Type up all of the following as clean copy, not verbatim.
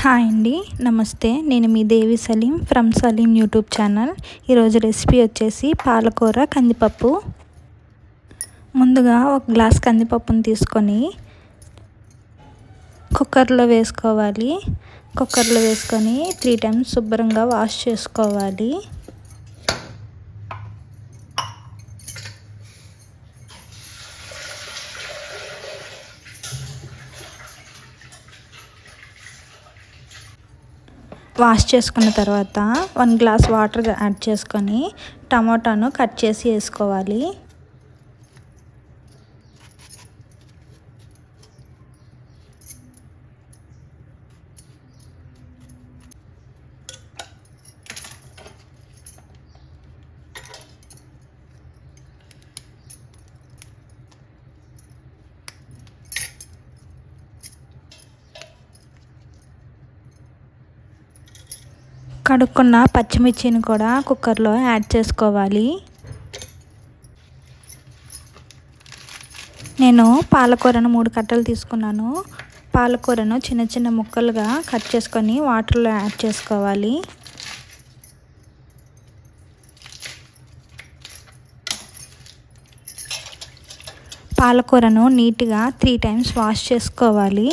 Hi అండి, నమస్తే. నేను మీ Devi Saleem from Saleem YouTube channel. ఈరోజు రెసిపీ వచ్చేసి పాలకూర కందిపప్పు. ముందుగా ఒక గ్లాస్ కందిపప్పును తీసుకొని కుక్కర్లో వేసుకోవాలి. కుక్కర్లో వేసుకొని 3 టైమ్స్ శుభ్రంగా వాష్ చేసుకోవాలి. వాష్ చేసుకున్న తర్వాత 1 గ్లాస్ వాటర్ యాడ్ చేసుకొని టమాటాను కట్ చేసి వేసుకోవాలి. కడుక్కున్న పచ్చిమిర్చిని కూడా కుక్కర్లో యాడ్ చేసుకోవాలి. నేను పాలకూరను 3 కట్టలు తీసుకున్నాను. పాలకూరను చిన్న చిన్న ముక్కలుగా కట్ చేసుకొని వాటర్లో యాడ్ చేసుకోవాలి. పాలకూరను నీట్గా 3 టైమ్స్ వాష్ చేసుకోవాలి.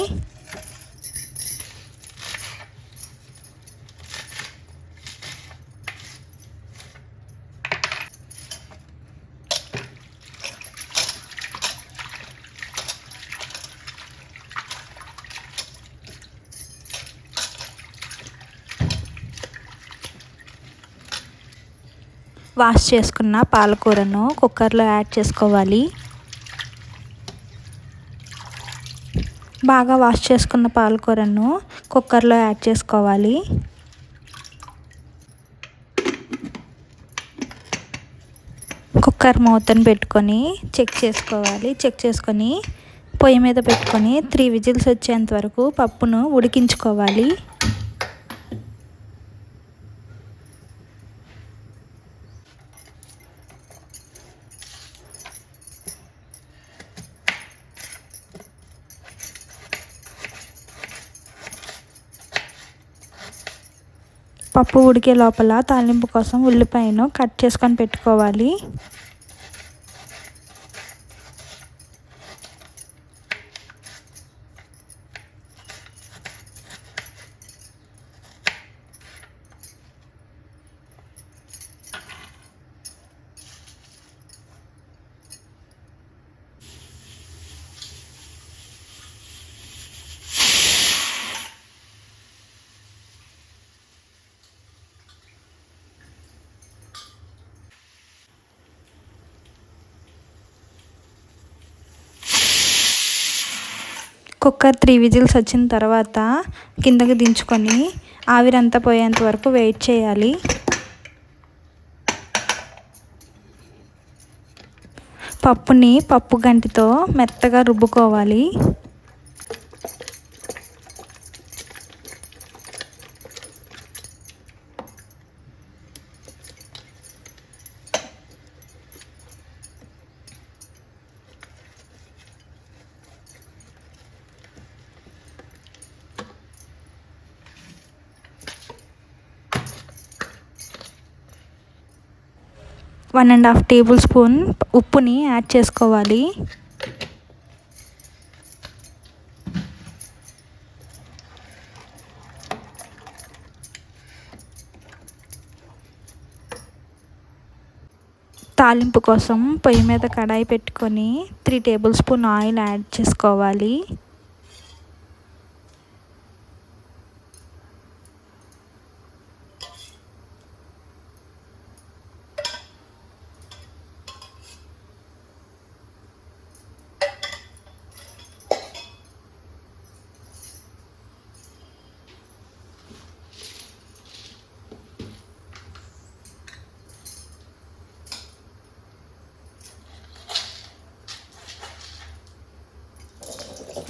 వాష్ చేసుకున్న పాలకూరను కుక్కర్లో యాడ్ చేసుకోవాలి. బాగా వాష్ చేసుకున్న పాలకూరను కుక్కర్లో యాడ్ చేసుకోవాలి. కుక్కర్ మూతను పెట్టుకొని చెక్ చేసుకొని పొయ్యి మీద పెట్టుకొని 3 విజిల్స్ వచ్చేంత వరకు పప్పును ఉడికించుకోవాలి. పప్పు ఉడికే లోపల తాలింపు కోసం ఉల్లిపాయను కట్ చేసుకొని పెట్టుకోవాలి. కుక్కర్ 3 విజిల్స్ వచ్చిన తర్వాత కిందకి దించుకొని ఆవిరంతా పోయేంత వరకు వెయిట్ చేయాలి. పప్పుని పప్పు గంటితో మెత్తగా రుబ్బుకోవాలి. One and half tablespoon ఉప్పుని యాడ్ చేసుకోవాలి. తాలింపు కోసం పొయ్యి మీద కడాయి పెట్టుకొని 3 టేబుల్ స్పూన్ ఆయిల్ యాడ్ చేసుకోవాలి.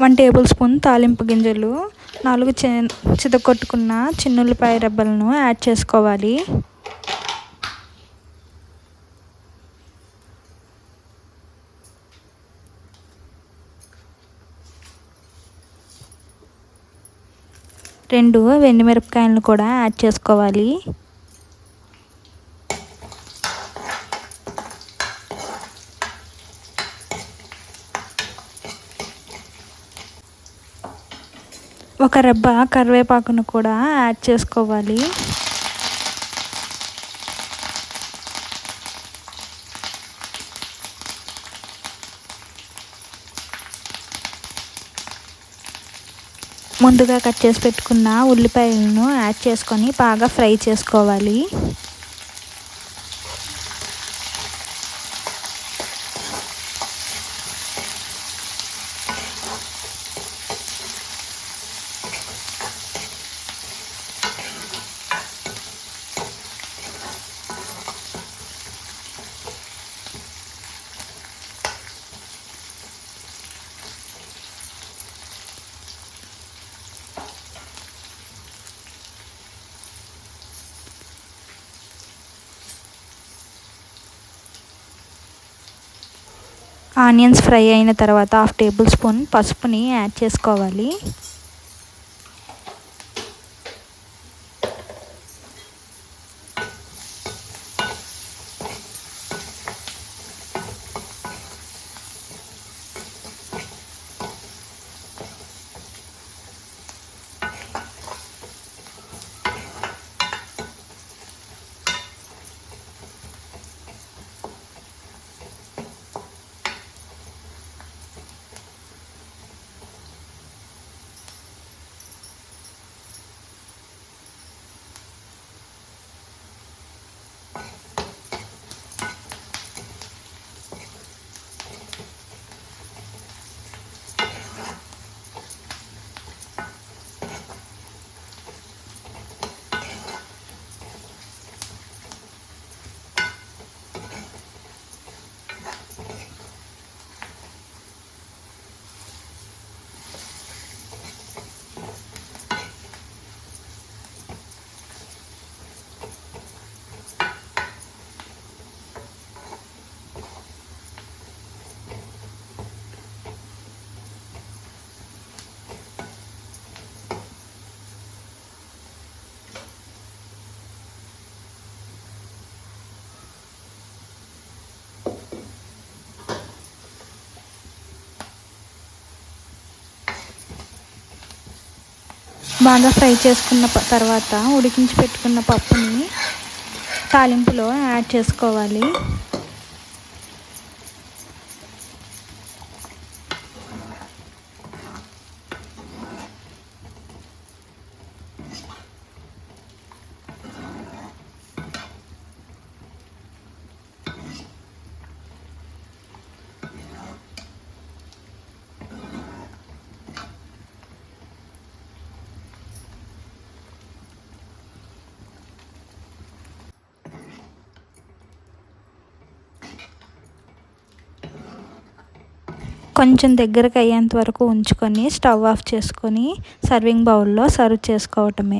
వన్ టేబుల్ స్పూన్ తాలింపు గింజలు, 4 చితకొట్టుకున్న చిన్నుల్లిపాయ రెబ్బలను యాడ్ చేసుకోవాలి. 2 ఎండుమిరపకాయలను కూడా యాడ్ చేసుకోవాలి. ఒక రెబ్బ కరివేపాకును కూడా యాడ్ చేసుకోవాలి. ముందుగా కట్ చేసి పెట్టుకున్న ఉల్లిపాయలను యాడ్ చేసుకొని బాగా ఫ్రై చేసుకోవాలి. ఆనియన్స్ ఫ్రై అయిన తర్వాత 1/2 టేబుల్ స్పూన్ పసుపుని యాడ్ చేసుకోవాలి. బాగా ఫ్రై చేసుకున్న తర్వాత ఉడికించి పెట్టుకున్న పప్పుని తాలింపులో యాడ్ చేసుకోవాలి. కొంచెం దగ్గరకు అయ్యేంత వరకు ఉంచుకొని స్టవ్ ఆఫ్ చేసుకొని సర్వింగ్ బౌల్లో సర్వ్ చేసుకోవటమే.